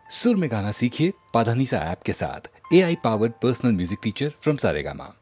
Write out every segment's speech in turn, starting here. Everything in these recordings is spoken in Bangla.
सुर में गाना सीखिए पाधानीसा ऐप के साथ। AI powered personal music teacher from Saregama.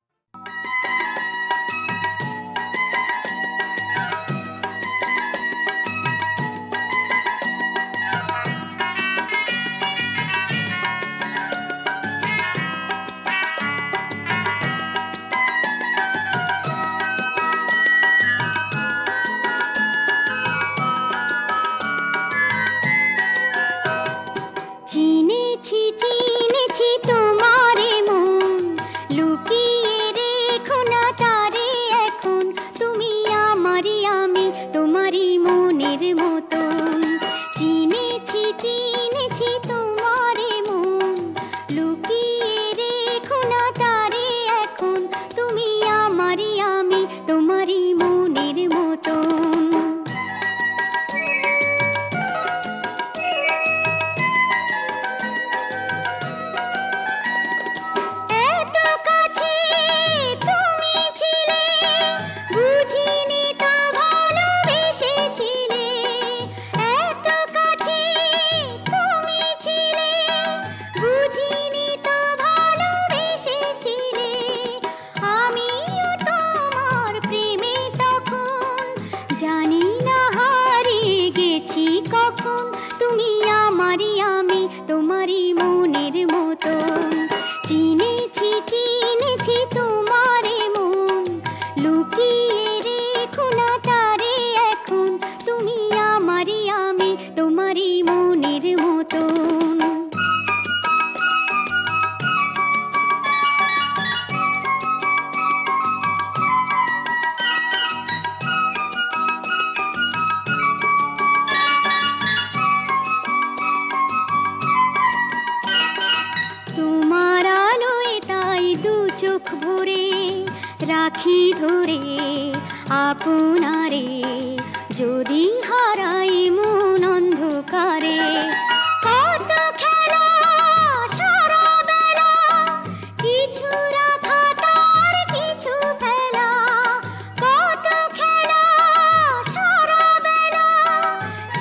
রাখি ধরে আপনারে যদি হারাই মন অন্ধকারে কত খেলা সারা বেলা কিছু রাখা তার কিছু ফেলা কত খেলা সারা বেলা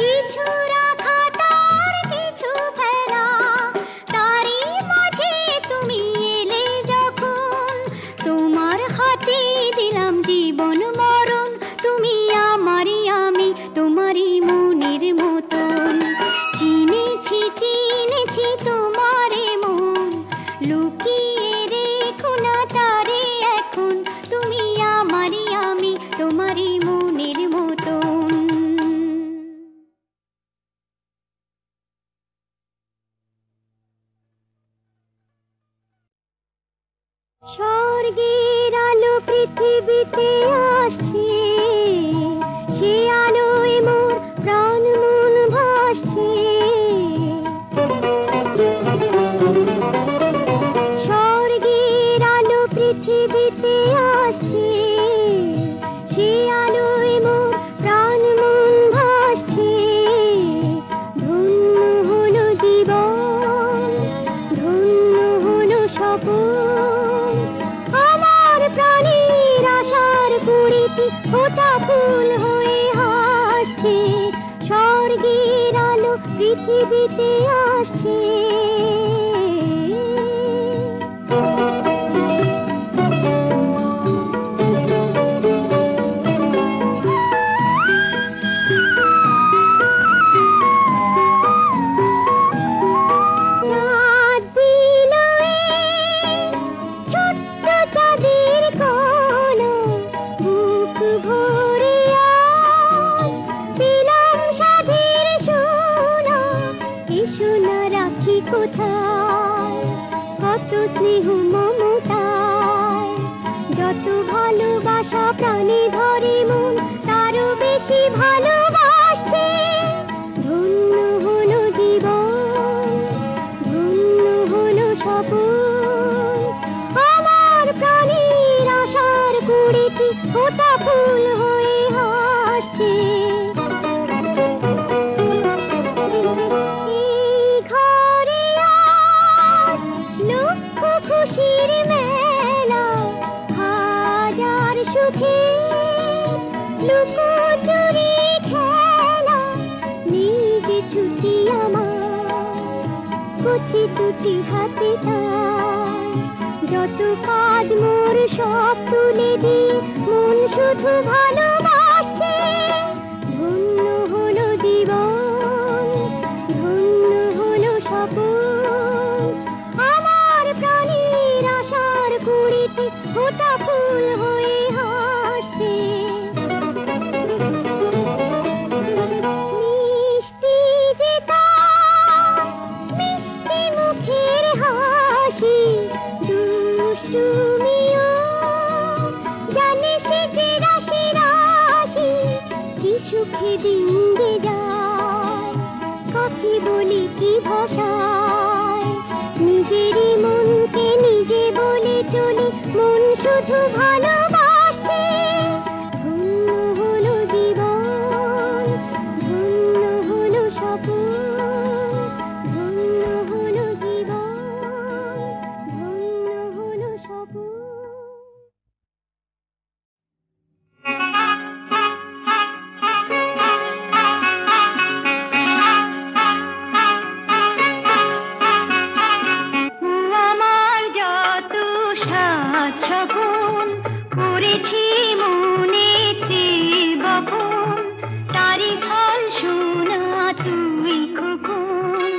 কিছু রাখা তার কিছু ফেলা তারই মাঝে তুমি এলে যখন তোমার হাতে দিলাম জীবন মরণ তুমি আমারই আমি তোমারই মনের মতন চিনেছি চিনেছি তোমারে মন লুকিয়ে রেখো না তারে এখন তুমি আমারই আমি তোমারই মনের মতন। স্বর্গের আলো পৃথিবীতে আসছে সে আলোয় মোর প্রাণ মন ভাসছে স্বর্গের আলো পৃথিবীতে আসছে সে আলোয় মোর প্রাণ মন ভাসছে ধন্য হলো জীবন ধন্য হলো স্বপন আমার প্রাণের আশার কুড়িটি ফোটা ফুল হয়ে হাসছে স্বর্গের আলো পৃথিবীতে আসছে। কত স্নেহ মমতায় যত ভালোবাসা প্রাণে ধরে মন তারও বেশি ভালোবাসছে ধন্য হলো জীবন ধন্য হলো স্বপন আমার প্রাণের আশার কুড়িটি ফোটা ফুল হয়ে হাসছে খুশির মেলা হাজার সুখে লুকোচুরি খেলা কুচি কুচি হাতে তার যত কাজ মোর সব তুলে দি মন শুধু ভালোবাসছে ধন্য হলো জীবন ধন্য হলো স্বপন আমার প্রাণের আশার কুড়িতে ফোটা ফুল হয়ে হাসছে মিষ্টি যে তার মিষ্টি মুখের হাসি দুষ্টুমিও জানে সে যে রাশি রাশি কি সুখে দিন যে যায় কাকে বলি কি ভাষায় নিজেরই মনকে নিজে বলে চলি মন শুধু ভালোবাসছে ধন্য হলো জীবন ধন্য হলো স্বপন ধন্য হলো জীবন ধন্য হলো স্বপন আমার যত সাত সপন করেছি মনেতে বপন তারি ফল শোনা তুই খোকন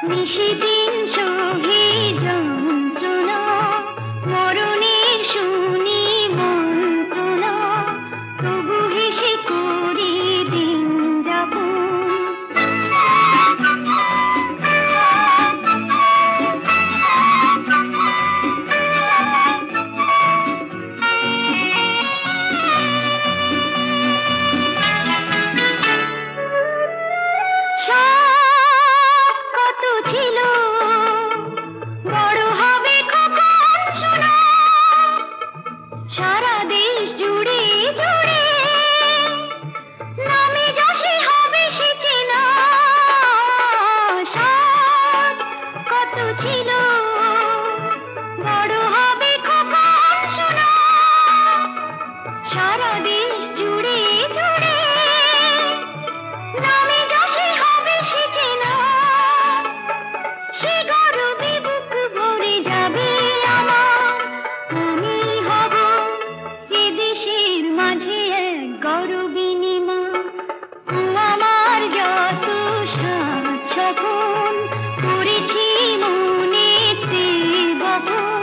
নিশিদিন সহে যন্ত্রণা মরণের শুনি মন্ত্রণা তবু হেসে করি দিন যাপন সব কত ছিল বড় হবে খোকন শোনা সারা দেশ জুড়ে জুড়ে নামে যশে হবে সে চেনা সব কত ছিল বড় হবে খোকন শোনা সারা দেশ জুড়ে জুড়ে নামে যশে হবে সে চেনা সে গৌরবে বুক ভরে যাবে আমার আমি হব এ দেশের মাঝে এক গৌরবিনী মা ও আমার যত সাত সপন করেছি মনেতে বপন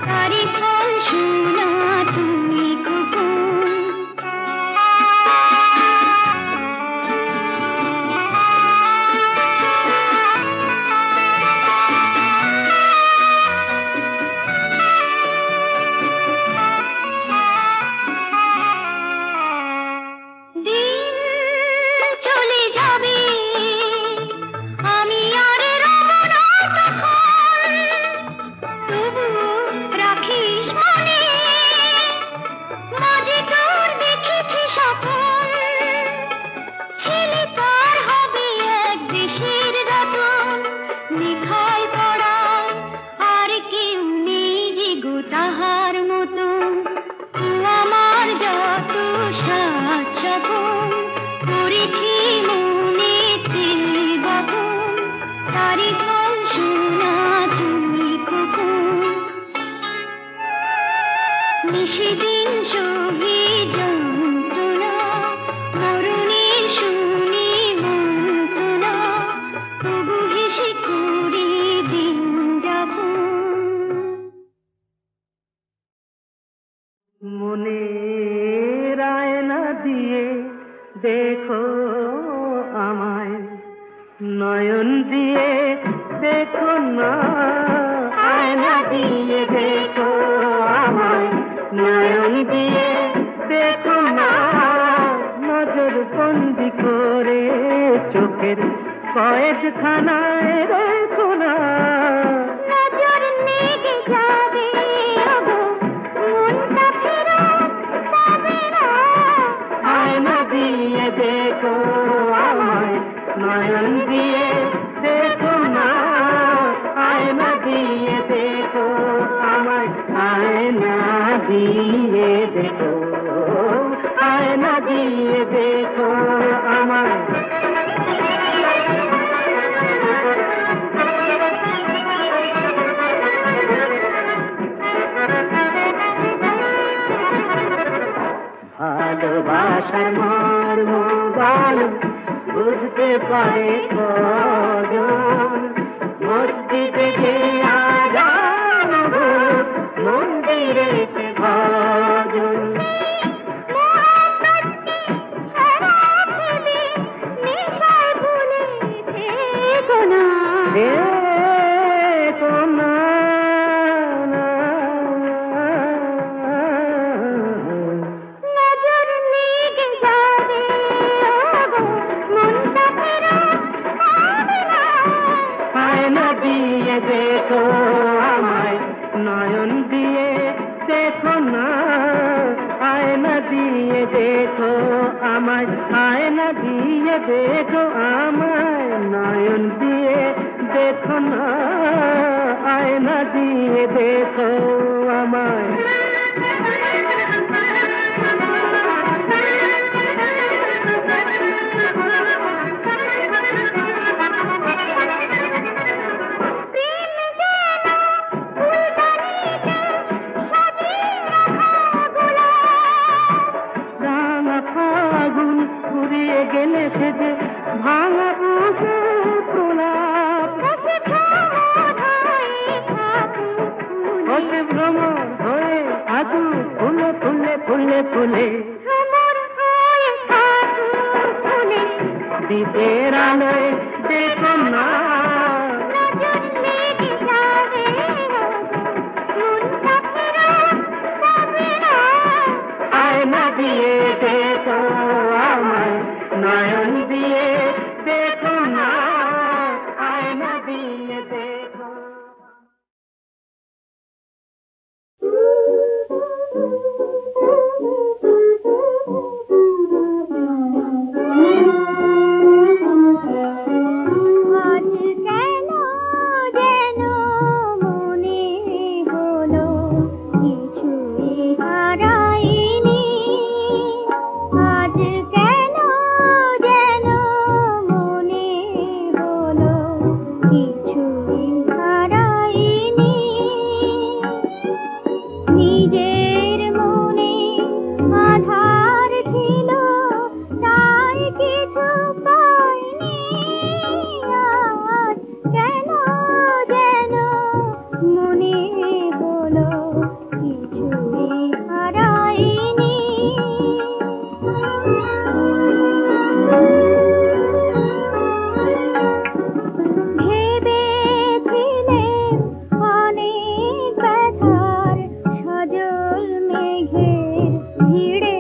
তারি ফল শোনা তুমি খোকন দিন চলে যাবে আমি আর রব না তখন তবু রাখিস মনে মাঝে তোর দেখেছি স্বপন ছেলে তার হবে এক দেশের রতন লেখায় পড়ায় আর কেউ নেই যে গো তাহার মতন ও আমার যত সাত সপন করেছি মনেতে বপন তারি ফল শোনা তুমি খোকন নিশিদিন সহে যন্ত্রণা মরণের শুনি মন্ত্রণা তবু হেসে করে দিন যাপন মনের আয়না দিয়ে দেখো আমায় নয়ন দিয়ে দেখো না আয়না দিয়ে দেখো আমায় নয়ন দিয়ে দেখো না নজর বন্দি করে চোখের কয়েদখানায় রেখো না নজর লেগে যাবে ওগো মনটা ফেরত পাবে না আয়না দিয়ে দেখো আমায় নয়ন দিয়ে দেখো না আয়না দিয়ে দেখো আমায় আয়না দিয়ে দেখো আয়না দিয়ে দেখো আমায় করে কজন মসজিদে যে আজান গো মন্দিরে সে ভজন দেখো আমায় নয়ন দিয়ে দেখো না আয়না দিয়ে দেখো আমায় আয়না দিয়ে দেখো আমায় নয়ন দিয়ে দেখো না আয়না দিয়ে দেখো আমায় গেলে সে যে ভাঙা বুঝে প্রলাপ হতে ভ্রমণ হয়ে থাকু ফুলে ফুলে ফুলে ফুলে দ্বীপের আলোয় দেখো না আয়না দিয়ে দেখো আমায় নয়ন দিয়ে দেখো না আয়না দিয়ে দেখো আজ কেন যেন মনে হলো কিছুই হারাইনি আজ কেন যেন মনে হলো কিছুই হারাইনি নিজের মনে আধার ছিল তাই কিছু পাইনি আজ কেন যেন মনে হলো কিছুই হারাইনি ভেবেছিলেন অনেক ব্যথার সজল মেঘের ভিড়ে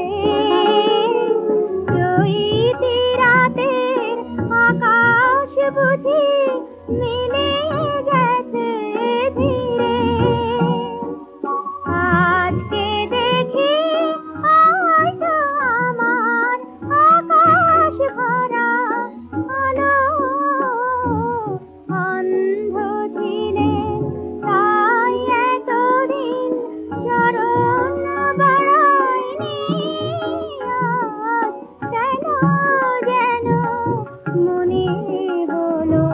চৈতি রাতের আকাশ বুঝি মিলে গেছে ধীরে আজকে দেখি হয়তো আমার আকাশ ভরা আলো অন্ধ ছিলেন তাই এতদিন চরণ বাড়ায়নি আজ কেন যেন মনে হলো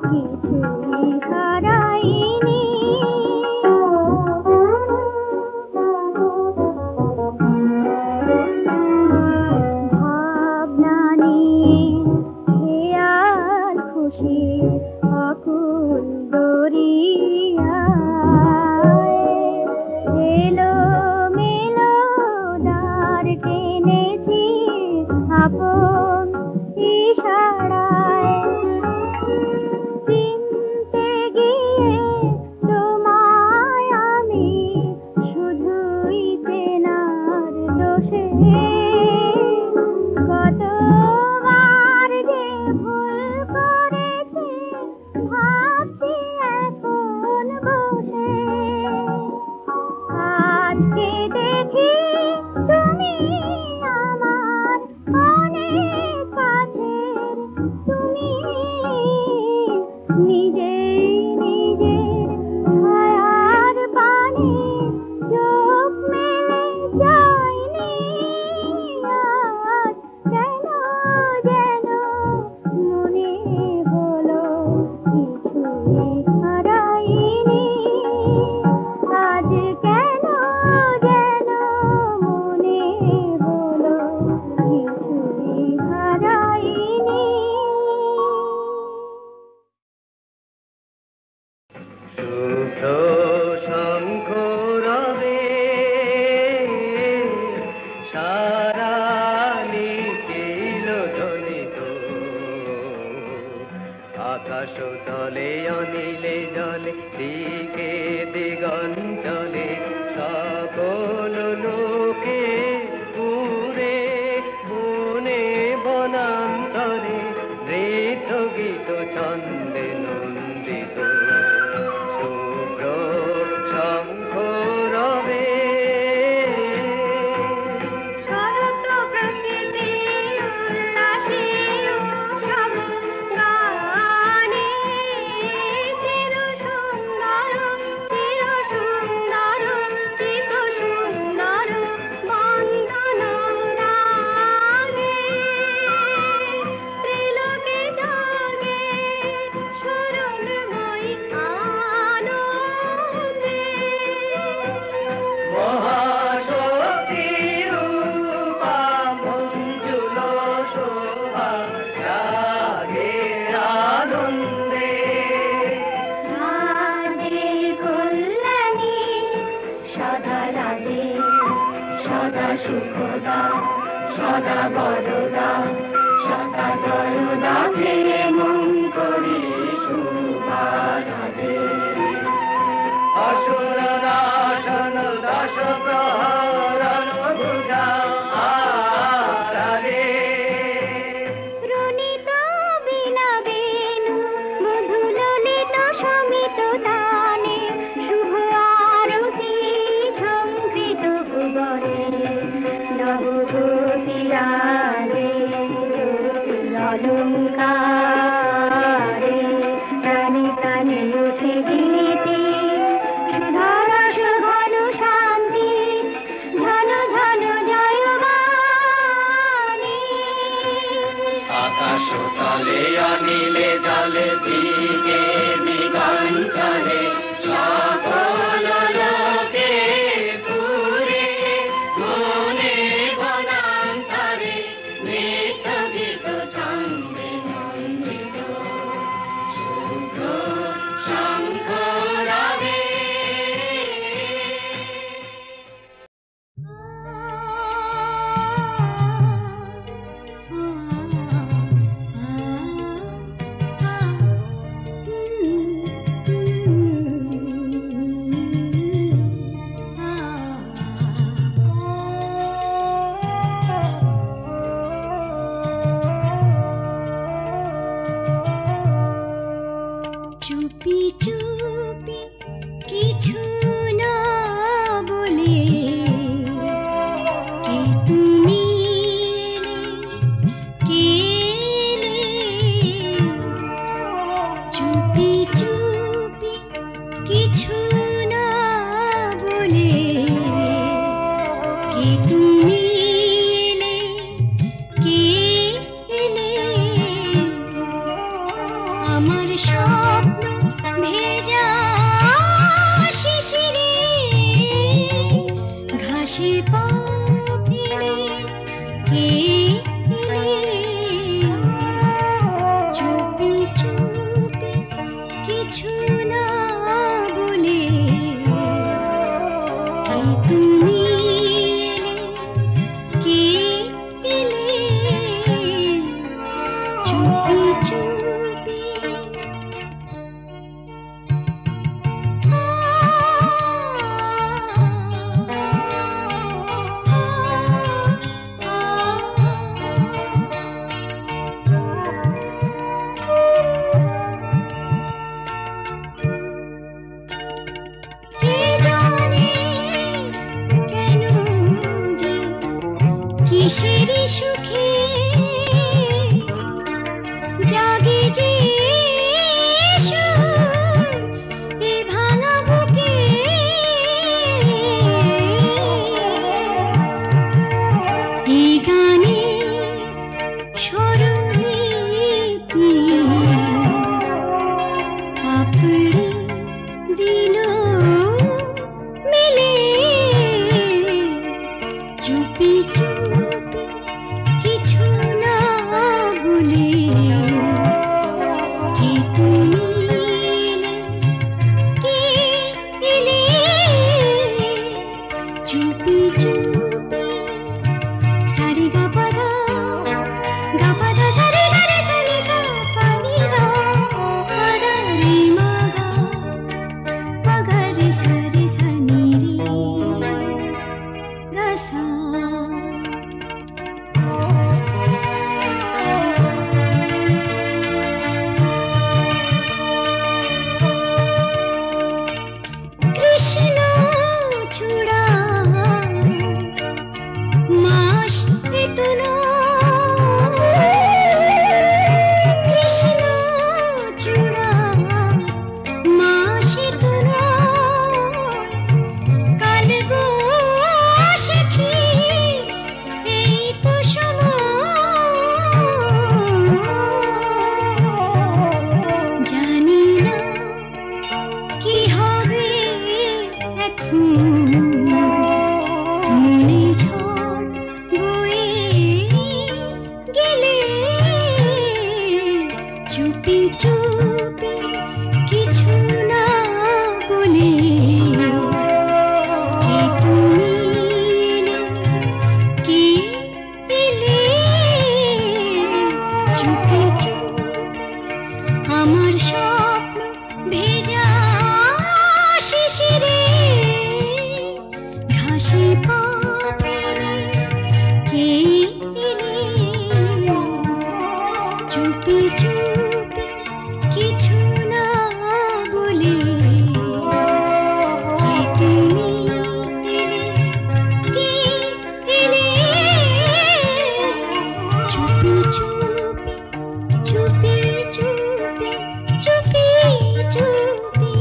কিছুই হারাইনি ভাবনা নিয়ে খেয়াল খুশি আকুল দরিয়ায় এলো মেলো দ্বার টেনেছি আপন ইশারায় চিনতে গিয়ে তোমায় আমি শুধুই চেনার দোষে কতবার যে ভুল করেছি আকাশ তলে অনিলে জলে দিকে দিগঞ্চলে সকল লোকে পুরে বনে বনান্তরে নৃত্য গীত ছন্দে নন্দিত শুভ্র শঙ্খ রবে সদা বরদা সদা জয়দা ফিরে মন করি শুভারাধে অসুর নাশন দশ প্রহরণ ভুজা আরাধে রুনিত বিনা বেণু মধুললিত সমিত তানে শুভ আরতি সংকৃত ভুবনে নবভূতিরাজে অলঙ্কারে প্রাণে প্রাণে উঠে গীতি সুধারস ঘন শান্তি ঝন ঝন জয়বাণী আকাশ তলে অনিলে জলে দিকে দিগঞ্চলে সকল লোকে পুরে বনে বনান্তরে নৃত্য গীত ছন্দে নন্দিত শুভ্র শঙ্খ রবে চুপি চুপি কিছু না বলে কে তুমি এলে, চুপি চুপি কিছু না বলে কে তুমি এলে আমার স্বপ্ন ভেজা শিশিরে ঘাসে পা ফেলে কে এলে চুপি চুপি কিছু না বলে কে তুমি এলে চুপি চুপি চুপি কিছু না বলে কে তুমি এলে, কে এলে চুপি চুপি আমার স্বপ্ন ভেজা শিশিরে ঘাসে পা ফেলে কে এলে চুপি চুপি কিছু না বলে কে তুমি এলে, কে এলে চুপি চুপি চুপি চুপি চুপি চুপি।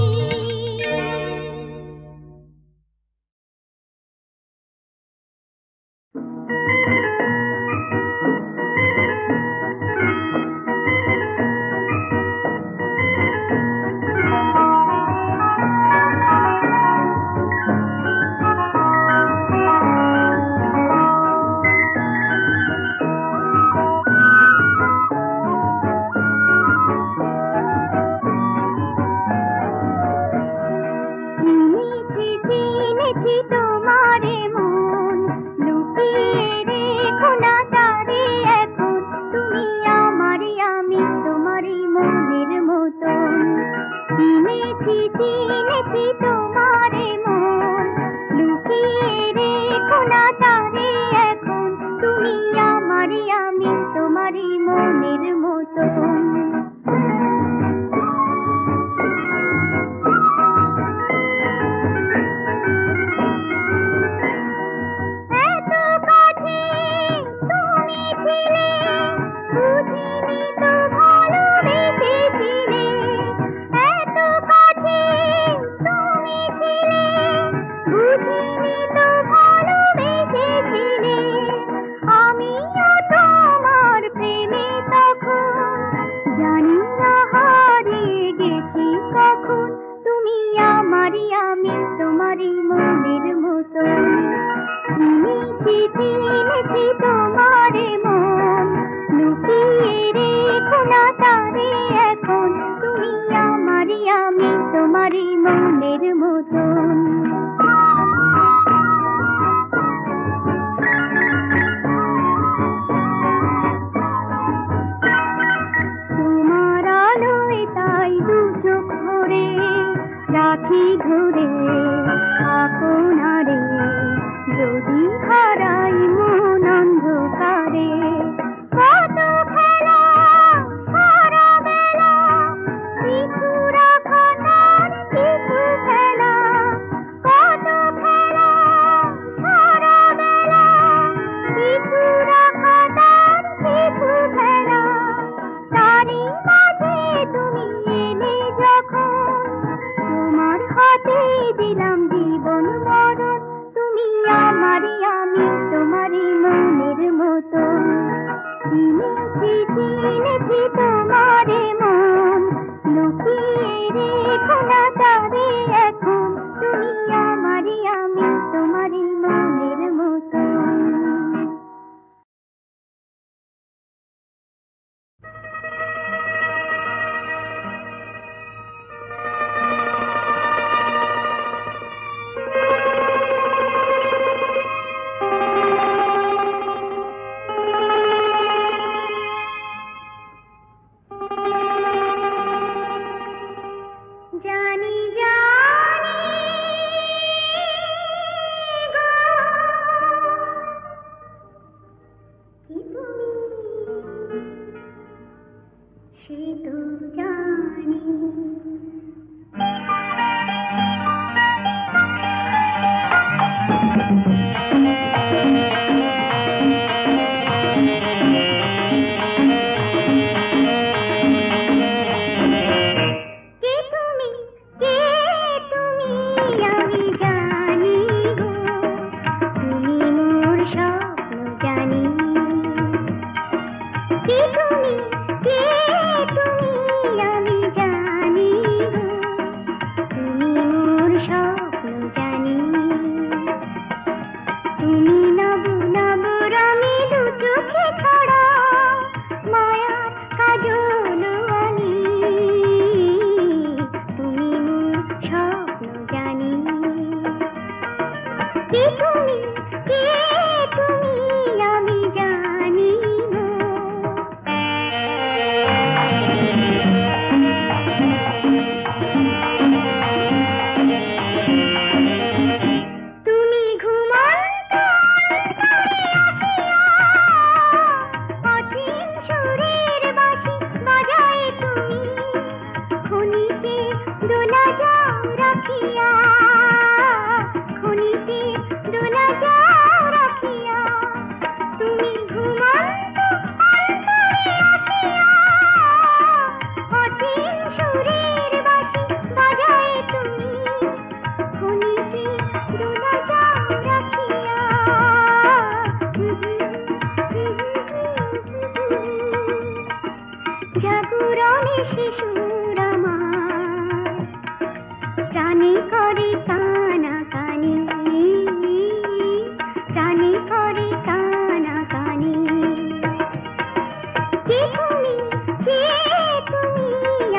চিনেছি তোমারে মন, লুকিয়ে রেখো না তারে এখন, তুমি আমারই আমি তোমারই মনের মতন। চিনেছি তোমারে মন, লুকিয়ে রেখো না তারে এখন, তুমি আমারই আমি তোমারই মনের মতন। চিনেছি তোমারে মন, লুকিয়ে রেখো না তারে এখন, তুমি আমারই আমি তোমারই মনের মতন। তোমার আলোয় তাই দু চোখ ভরে রাখি ঘুরে আপনারে, যদি হারাই মন অন্ধকারে। কত খেলা সারা বেলা, কিছু রাখা তার কিছু খেলা। কত খেলা সারা বেলা, কিছু রাখা তার কিছু খেলা। তারই মাঝে তুমি এলে যখন, তোমার হাতে দিলাম জীবন মরণ, তুমি আমারই আমি সুর আমার প্রাণে করে কানাকানি প্রাণে করে কানাকানি কে তুমি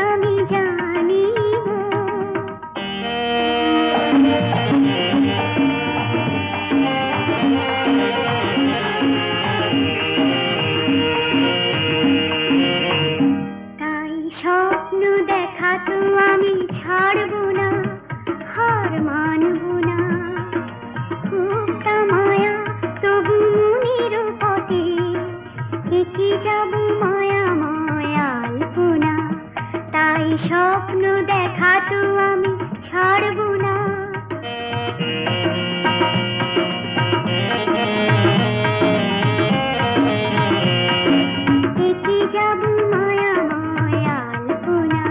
আমি জানি গো তাই স্বপ্ন দেখা তো আমি ছাড়বো না হার মানবো না খুব মায়া তবু মনের পথে একে যাব মায়া মায়াল কোনা তাই স্বপ্ন দেখা তো আমি ছাড়বো না একে যাব মায়া মায়াল কোনা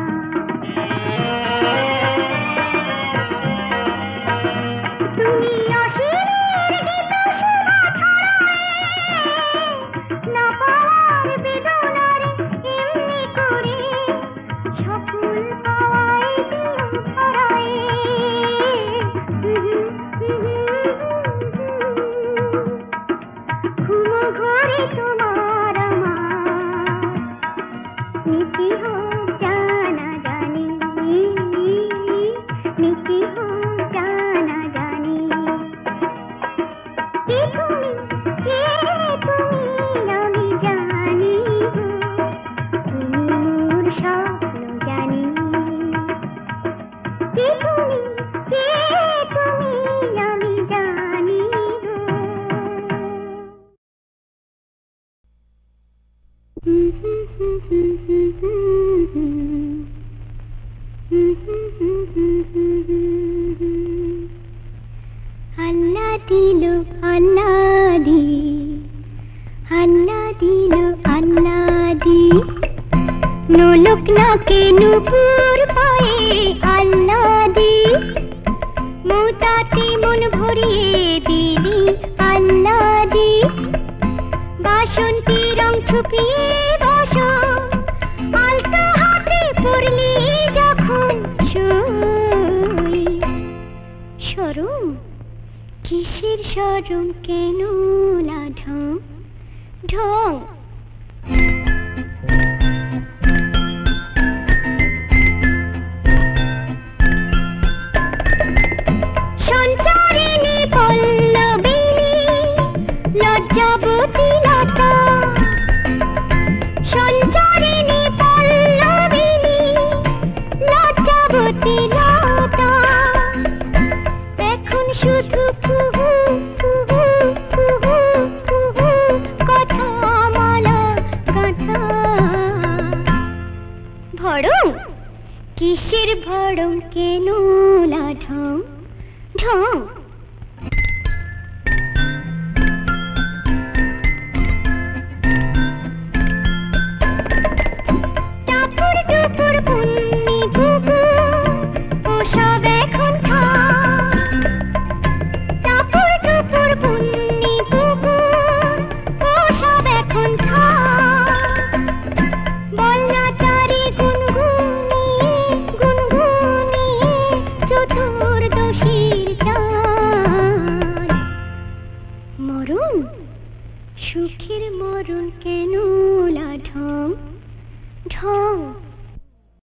তুমি অশিরের গীত শোভা ছড়ায় না পাওয়ার বেদনারে এমনি করে সকল পাওয়ায় দিও ছড়ায় ঘুমো ঘরে তোমার আমার নীতি হোক জানা জানি নীতি হোক জানা জানি কে তুমি আমি জানি গো তুমি মোর স্বপ্ন জানি কে তুমি আমি জানি গো আল্লাহ দিল আল্লাহ দি নোলক নাকে নুপুর পায়ে আল্লাহ দি মোতাতে মন ভরিয়ে দিলি আল্লাহ দি বাসন্তী রং ছুপিয়ে বসন আলতা হাতে পড়লি যখন শুই শরম কিসের শরম কেন লাঢম ঢং সঞ্চারিণী পল্লবিনী লজ্জাবতী লতা সঞ্চারিণী পল্লবিনী লজ্জাবতী লতা এখন শুধু কুহু কুহু কুহু কুহু কথা মালা গাথা ভড়ং কিসের ভড়ং কেন লাঢং ঢং টাপুর টুপুর পুন্নি পুকু ওসব এখন টাপুর টুপুর পুন্নি পুকু ওসব এখন বল্লাচারী গুনগুনিয়ে চতুর্দশীর চাঁদ মরণ সুখের মরণ কেন লাঢং ঢং